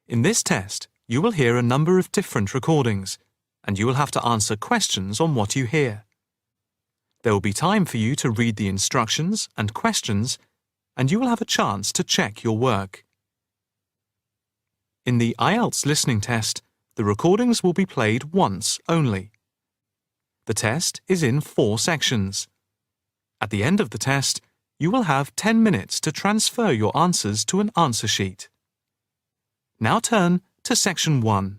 In this test, you will hear a number of different recordings, and you will have to answer questions on what you hear. There will be time for you to read the instructions and questions, and you will have a chance to check your work. In the IELTS listening test, the recordings will be played once only. The test is in 4 sections. At the end of the test, you will have 10 minutes to transfer your answers to an answer sheet. Now turn to Section 1.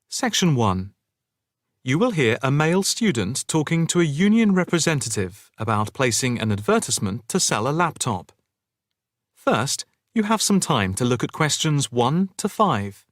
Section 1. You will hear a male student talking to a union representative about placing an advertisement to sell a laptop. First, you have some time to look at questions 1 to 5.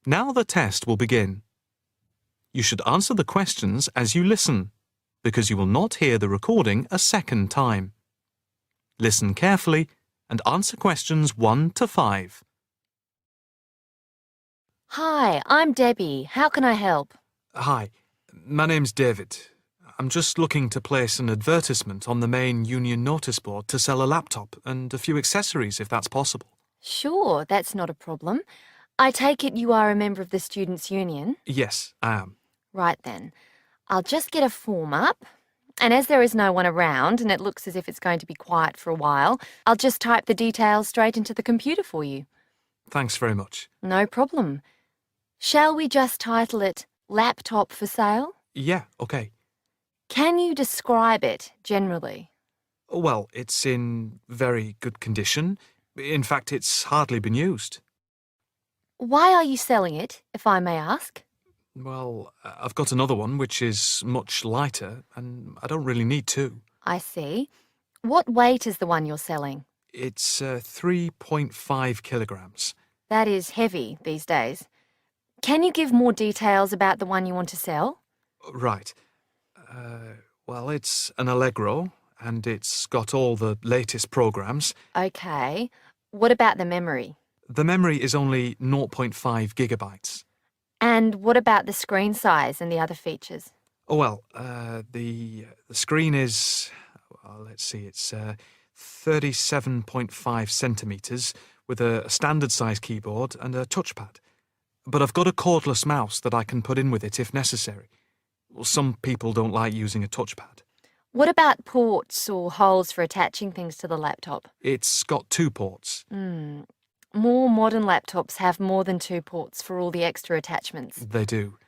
Now the test will begin. You should answer the questions as you listen, because you will not hear the recording a second time. Listen carefully and answer questions 1 to 5. Hi, I'm Debbie. How can I help? Hi, my name's David. I'm just looking to place an advertisement on the main union notice board to sell a laptop and a few accessories if that's possible. Sure, that's not a problem. I take it you are a member of the Students' Union? Yes, I am. Right then. I'll just get a form up. And as there is no one around and it looks as if it's going to be quiet for a while, I'll just type the details straight into the computer for you. Thanks very much. No problem. Shall we just title it Laptop for Sale? Yeah, okay. Can you describe it generally? Well, it's in very good condition. In fact, it's hardly been used. Why are you selling it, if I may ask? Well, I've got another one which is much lighter, and I don't really need two. I see. What weight is the one you're selling? It's 3.5 kilograms. That is heavy these days. Can you give more details about the one you want to sell? Right. Well, it's an Allegro, and it's got all the latest programs. Okay. What about the memory? The memory is only 0.5 gigabytes. And what about the screen size and the other features? Oh, well, the screen is, well, let's see, it's 37.5 centimetres with a standard size keyboard and a touchpad. But I've got a cordless mouse that I can put in with it if necessary. Well, some people don't like using a touchpad. What about ports or holes for attaching things to the laptop? It's got 2 ports. More modern laptops have more than 2 ports for all the extra attachments. They do.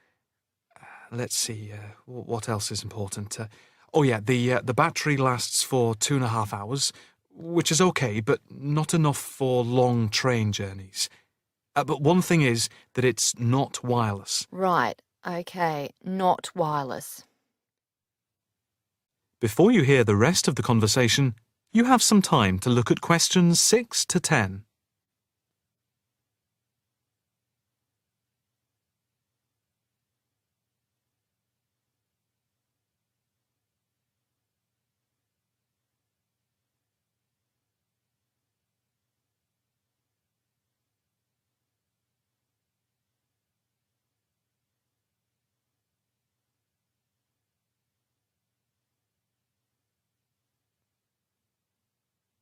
Let's see, what else is important? The battery lasts for 2.5 hours, which is okay, but not enough for long train journeys. But one thing is that it's not wireless. Right, okay, not wireless. Before you hear the rest of the conversation, you have some time to look at questions 6 to 10.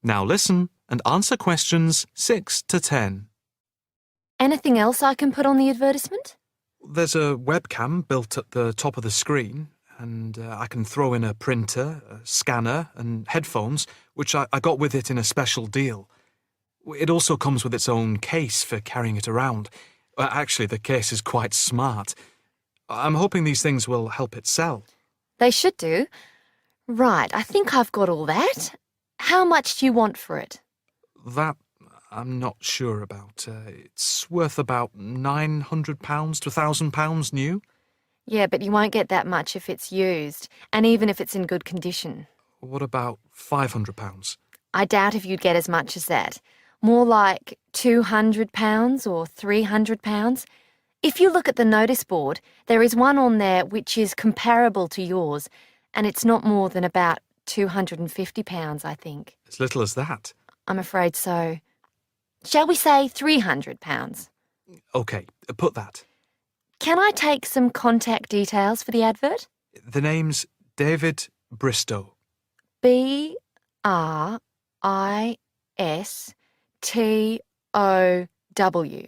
Now listen and answer questions 6 to 10. Anything else I can put on the advertisement? There's a webcam built at the top of the screen, and I can throw in a printer, a scanner, and headphones, which I got with it in a special deal. It also comes with its own case for carrying it around. Actually, the case is quite smart. I'm hoping these things will help it sell. They should do. Right, I think I've got all that. How much do you want for it? That, I'm not sure about. It's worth about £900 to £1,000 new. Yeah, but you won't get that much if it's used, and even if it's in good condition. What about £500? I doubt if you'd get as much as that. More like £200 or £300. If you look at the notice board, there is one on there which is comparable to yours, and it's not more than about £250, I think. As little as that. I'm afraid so. Shall we say £300? OK, put that. Can I take some contact details for the advert? The name's David Bristow. BRISTOW.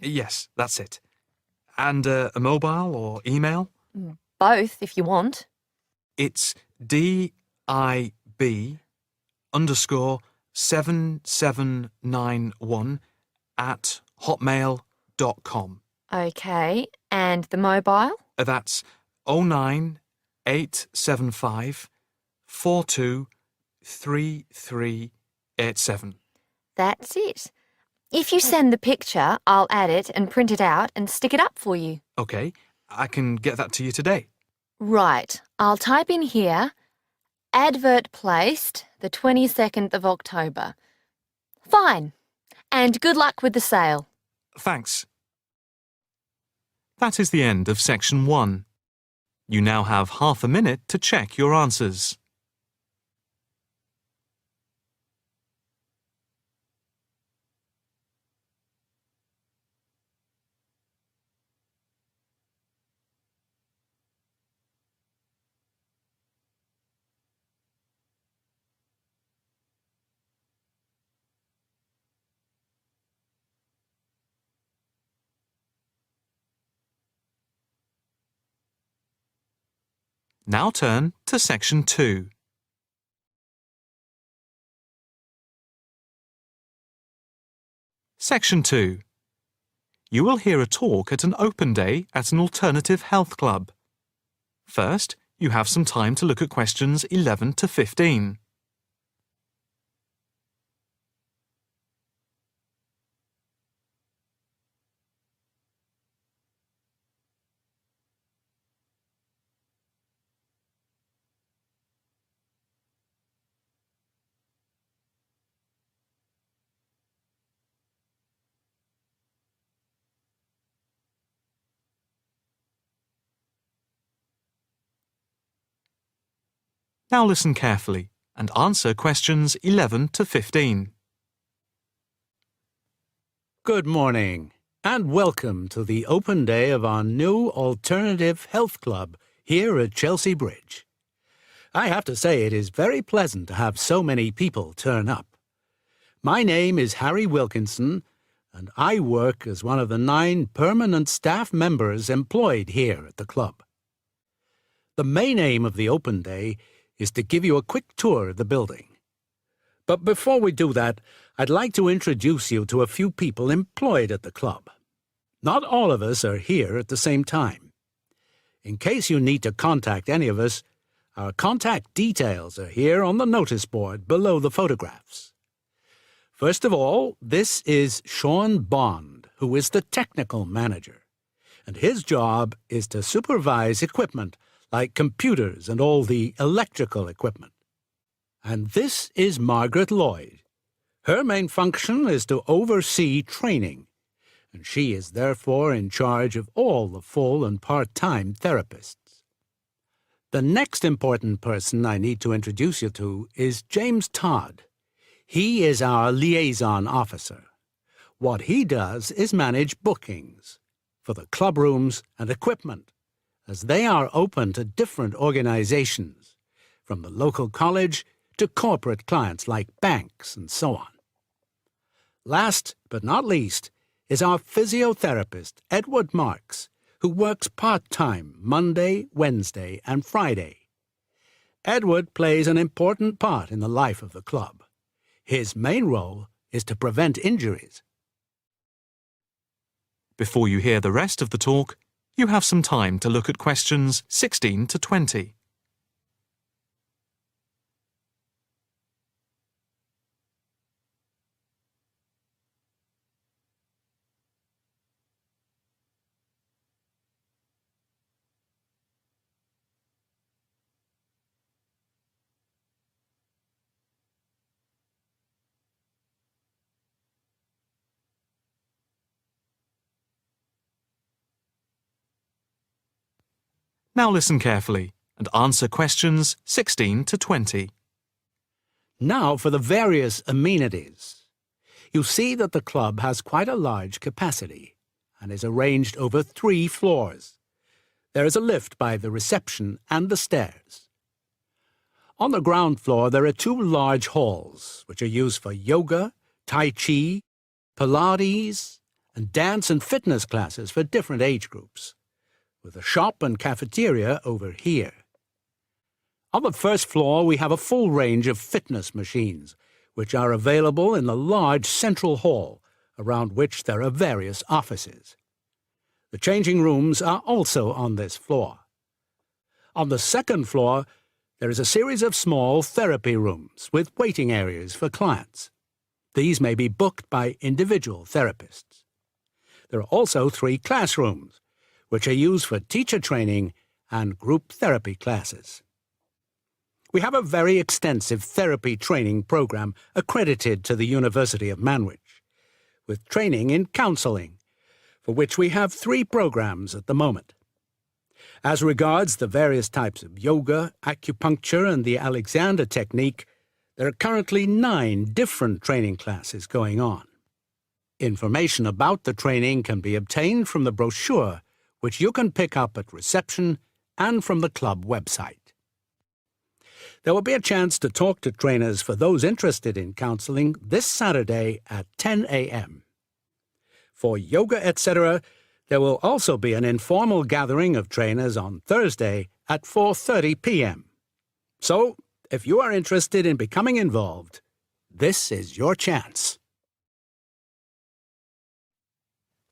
Yes, that's it. And a mobile or email? Both, if you want. It's DIB7791@hotmail.com. OK, and the mobile? That's 09875 423387. That's it. If you send the picture, I'll add it and print it out and stick it up for you. OK, I can get that to you today. Right, I'll type in here, advert placed the 22nd of October. Fine. And good luck with the sale. Thanks. That is the end of section 1. You now have half a minute to check your answers. Now turn to section 2. Section 2. You will hear a talk at an open day at an alternative health club. First, you have some time to look at questions 11 to 15. Now listen carefully and answer questions 11 to 15. Good morning, and welcome to the open day of our new alternative health club here at Chelsea Bridge. I have to say it is very pleasant to have so many people turn up. My name is Harry Wilkinson, and I work as one of the 9 permanent staff members employed here at the club. The main aim of the open day is to give you a quick tour of the building. But before we do that, I'd like to introduce you to a few people employed at the club. Not all of us are here at the same time. In case you need to contact any of us, our contact details are here on the notice board below the photographs. First of all, this is Sean Bond, who is the technical manager, and his job is to supervise equipment like computers and all the electrical equipment. And this is Margaret Lloyd. Her main function is to oversee training, and she is therefore in charge of all the full and part-time therapists. The next important person I need to introduce you to is James Todd. He is our liaison officer. What he does is manage bookings for the club rooms and equipment, as they are open to different organizations, from the local college to corporate clients like banks and so on. Last but not least is our physiotherapist, Edward Marks, who works part-time Monday, Wednesday, and Friday. Edward plays an important part in the life of the club. His main role is to prevent injuries. Before you hear the rest of the talk, you have some time to look at questions 16 to 20. Now listen carefully and answer questions 16 to 20. Now for the various amenities. You see that the club has quite a large capacity and is arranged over 3 floors. There is a lift by the reception and the stairs. On the ground floor there are 2 large halls which are used for yoga, tai chi, Pilates, and dance and fitness classes for different age groups, with a shop and cafeteria over here. On the first floor we have a full range of fitness machines, which are available in the large central hall, around which there are various offices. The changing rooms are also on this floor. On the second floor there is a series of small therapy rooms with waiting areas for clients. These may be booked by individual therapists. There are also 3 classrooms, which are used for teacher training and group therapy classes. We have a very extensive therapy training program accredited to the University of Manwich, with training in counselling, for which we have 3 programs at the moment. As regards the various types of yoga, acupuncture and the Alexander technique, there are currently 9 different training classes going on. Information about the training can be obtained from the brochure, which you can pick up at reception and from the club website. There will be a chance to talk to trainers for those interested in counselling this Saturday at 10 a.m. For yoga, etc., there will also be an informal gathering of trainers on Thursday at 4:30 p.m. So, if you are interested in becoming involved, this is your chance.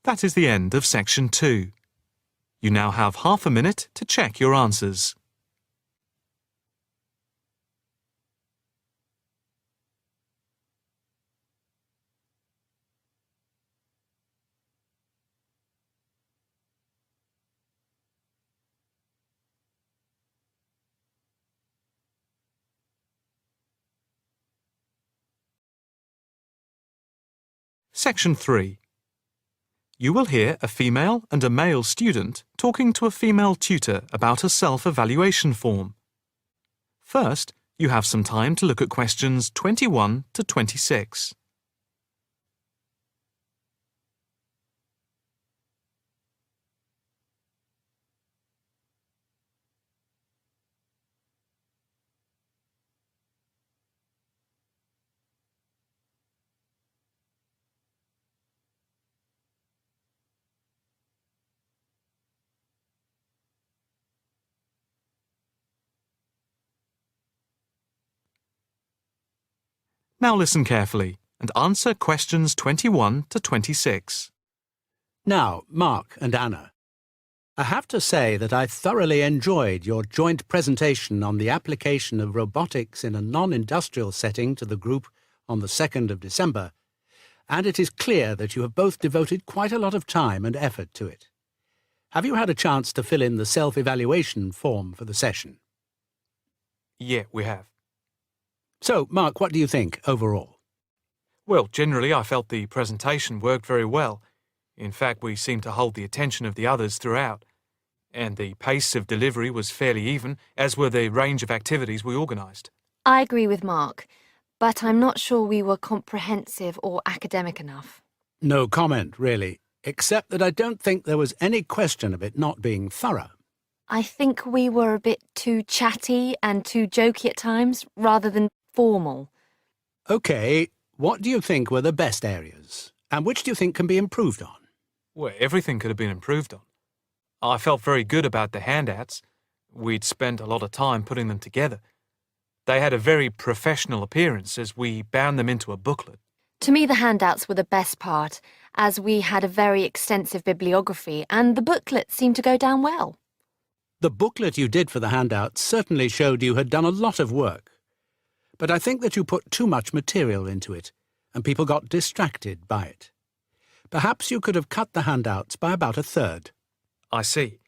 That is the end of section 2. You now have half a minute to check your answers. Section 3. You will hear a female and a male student talking to a female tutor about a self-evaluation form. First, you have some time to look at questions 21 to 26. Now listen carefully and answer questions 21 to 26. Now, Mark and Anna, I have to say that I thoroughly enjoyed your joint presentation on the application of robotics in a non-industrial setting to the group on the 2nd of December, and it is clear that you have both devoted quite a lot of time and effort to it. Have you had a chance to fill in the self-evaluation form for the session? Yeah, we have. So, Mark, what do you think overall? Well, generally I felt the presentation worked very well. In fact, we seemed to hold the attention of the others throughout. And the pace of delivery was fairly even, as were the range of activities we organised. I agree with Mark, but I'm not sure we were comprehensive or academic enough. No comment, really, except that I don't think there was any question of it not being thorough. I think we were a bit too chatty and too jokey at times, rather than formal. OK, what do you think were the best areas? And which do you think can be improved on? Well, everything could have been improved on. I felt very good about the handouts. We'd spent a lot of time putting them together. They had a very professional appearance as we bound them into a booklet. To me, the handouts were the best part, as we had a very extensive bibliography and the booklet seemed to go down well. The booklet you did for the handouts certainly showed you had done a lot of work. But I think that you put too much material into it, and people got distracted by it. Perhaps you could have cut the handouts by about 1/3. I see.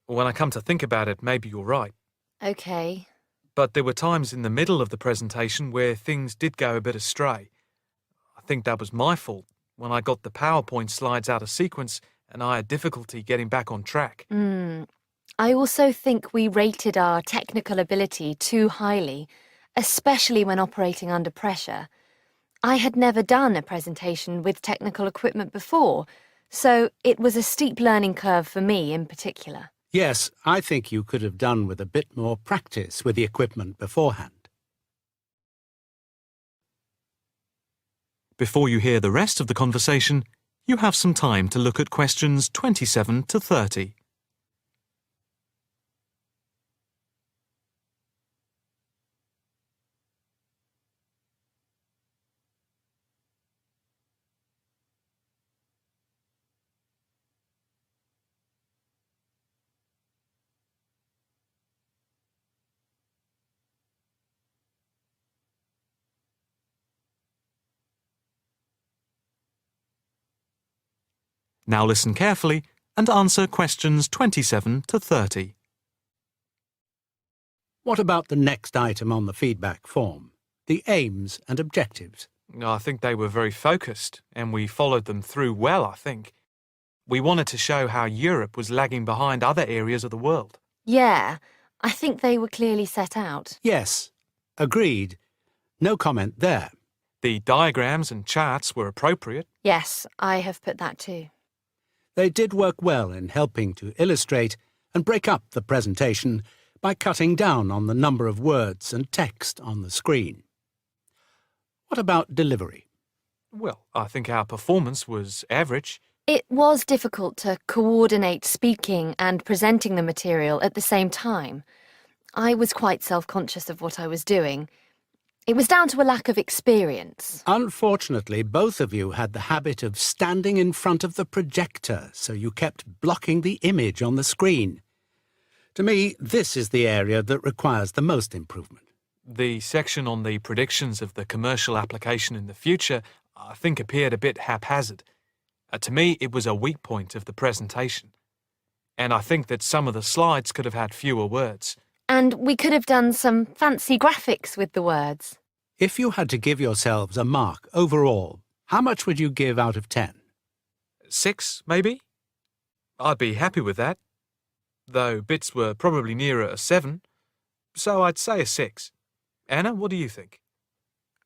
When I come to think about it, maybe you're right. OK. But there were times in the middle of the presentation where things did go a bit astray. I think that was my fault when I got the PowerPoint slides out of sequence and I had difficulty getting back on track. I also think we rated our technical ability too highly, especially when operating under pressure. I had never done a presentation with technical equipment before, so it was a steep learning curve for me in particular. Yes, I think you could have done with a bit more practice with the equipment beforehand. Before you hear the rest of the conversation, you have some time to look at questions 27 to 30. Now listen carefully and answer questions 27 to 30. What about the next item on the feedback form? The aims and objectives. I think they were very focused, and we followed them through well, I think. We wanted to show how Europe was lagging behind other areas of the world. Yeah, I think they were clearly set out. Yes, agreed. No comment there. The diagrams and charts were appropriate. Yes, I have put that too. They did work well in helping to illustrate and break up the presentation by cutting down on the number of words and text on the screen. What about delivery? Well, I think our performance was average. It was difficult to coordinate speaking and presenting the material at the same time. I was quite self-conscious of what I was doing. It was down to a lack of experience. Unfortunately, both of you had the habit of standing in front of the projector, so you kept blocking the image on the screen. To me, this is the area that requires the most improvement. The section on the predictions of the commercial application in the future, I think, appeared a bit haphazard. To me, it was a weak point of the presentation. And I think that some of the slides could have had fewer words. And we could have done some fancy graphics with the words. If you had to give yourselves a mark overall, how much would you give out of 10? 6, maybe? I'd be happy with that. Though bits were probably nearer a 7. So I'd say a 6. Anna, what do you think?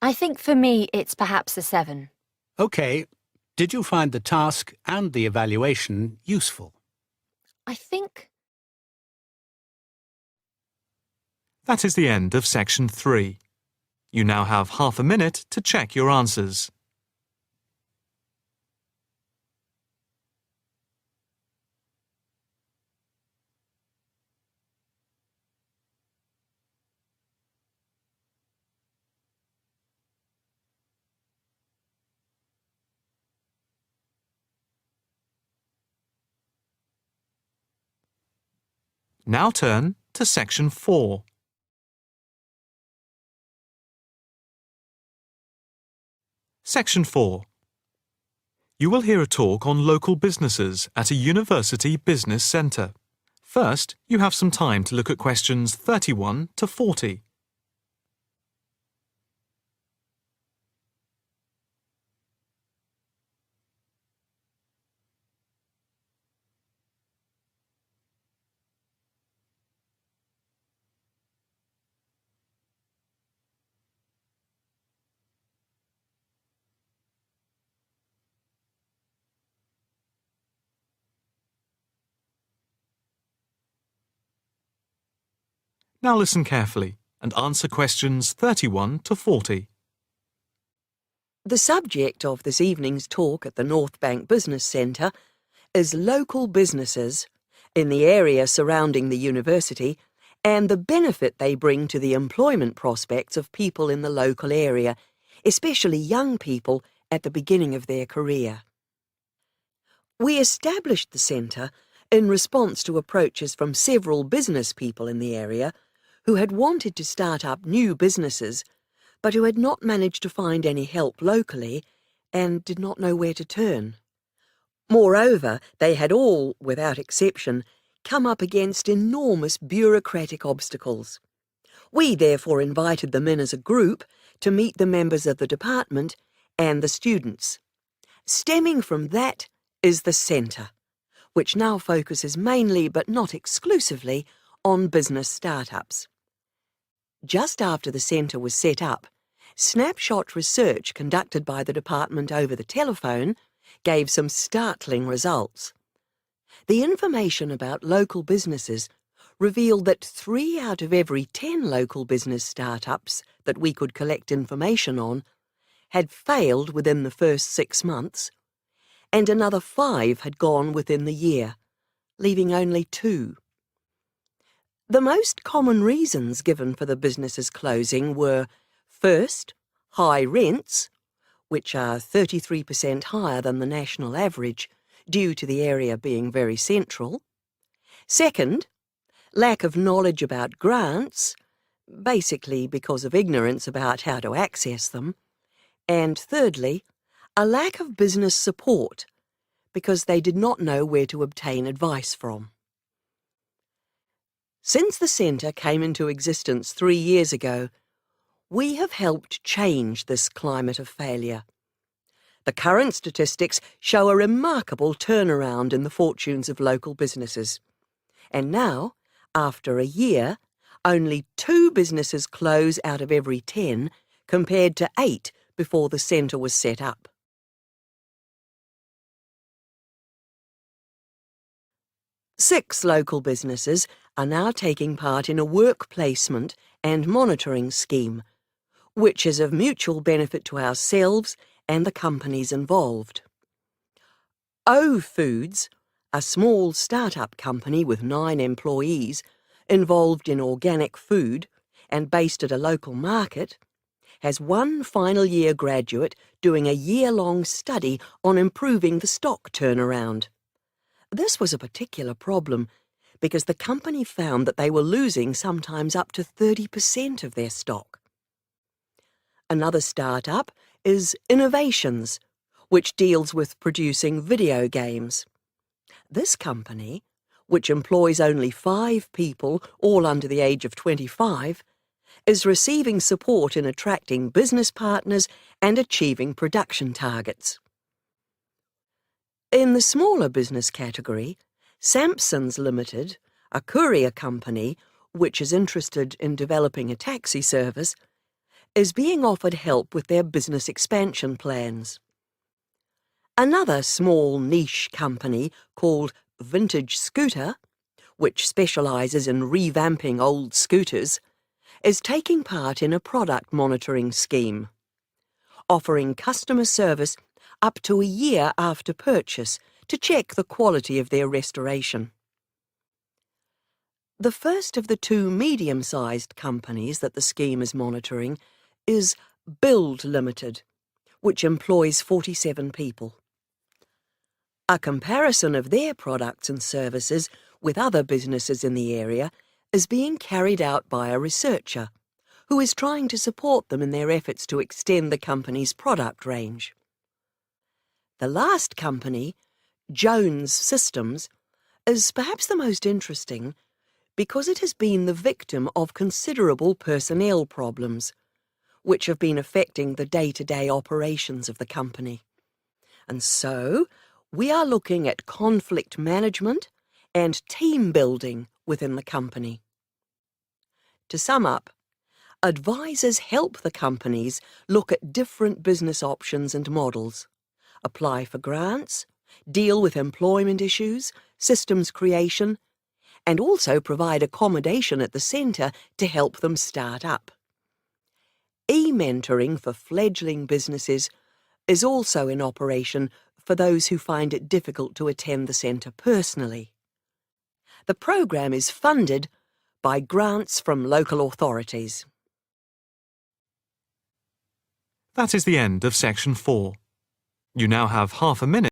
I think for me it's perhaps a 7. OK. Did you find the task and the evaluation useful? I think... That is the end of section 3. You now have half a minute to check your answers. Now turn to section 4. Section 4. You will hear a talk on local businesses at a university business centre. First, you have some time to look at questions 31 to 40. Now listen carefully and answer questions 31 to 40. The subject of this evening's talk at the North Bank Business Centre is local businesses in the area surrounding the university and the benefit they bring to the employment prospects of people in the local area, especially young people at the beginning of their career. We established the centre in response to approaches from several business people in the area who had wanted to start up new businesses but who had not managed to find any help locally and did not know where to turn. Moreover, they had all, without exception, come up against enormous bureaucratic obstacles. We therefore invited them in as a group to meet the members of the department and the students. Stemming from that is the centre, which now focuses mainly, but not exclusively, on business startups. Just after the centre was set up, snapshot research conducted by the department over the telephone gave some startling results. The information about local businesses revealed that 3 out of every 10 local business startups that we could collect information on had failed within the first 6 months, and another 5 had gone within the year, leaving only 2. The most common reasons given for the businesses closing were, first, high rents, which are 33% higher than the national average due to the area being very central. Second, lack of knowledge about grants, basically because of ignorance about how to access them. And thirdly, a lack of business support, because they did not know where to obtain advice from. Since the centre came into existence 3 years ago, we have helped change this climate of failure. The current statistics show a remarkable turnaround in the fortunes of local businesses. And now, after a year, only 2 businesses close out of every 10, compared to 8 before the centre was set up. Six local businesses are now taking part in a work placement and monitoring scheme, which is of mutual benefit to ourselves and the companies involved. O Foods, a small start-up company with 9 employees involved in organic food and based at a local market, has 1 final year graduate doing a year-long study on improving the stock turnaround. This was a particular problem because the company found that they were losing sometimes up to 30% of their stock. Another start-up is Innovations, which deals with producing video games. This company, which employs only 5 people, all under the age of 25, is receiving support in attracting business partners and achieving production targets. In the smaller business category, Sampson's Limited, a courier company which is interested in developing a taxi service, is being offered help with their business expansion plans. Another small niche company called Vintage Scooter, which specialises in revamping old scooters, is taking part in a product monitoring scheme, offering customer service up to a year after purchase to check the quality of their restoration. The first of the 2 medium-sized companies that the scheme is monitoring is Build Limited, which employs 47 people. A comparison of their products and services with other businesses in the area is being carried out by a researcher who is trying to support them in their efforts to extend the company's product range. The last company, Jones Systems, is perhaps the most interesting because it has been the victim of considerable personnel problems, which have been affecting the day-to-day operations of the company. And so, we are looking at conflict management and team building within the company. To sum up, advisors help the companies look at different business options and models, apply for grants, deal with employment issues, systems creation, and also provide accommodation at the centre to help them start up. E-mentoring for fledgling businesses is also in operation for those who find it difficult to attend the centre personally. The programme is funded by grants from local authorities. That is the end of section 4. You now have half a minute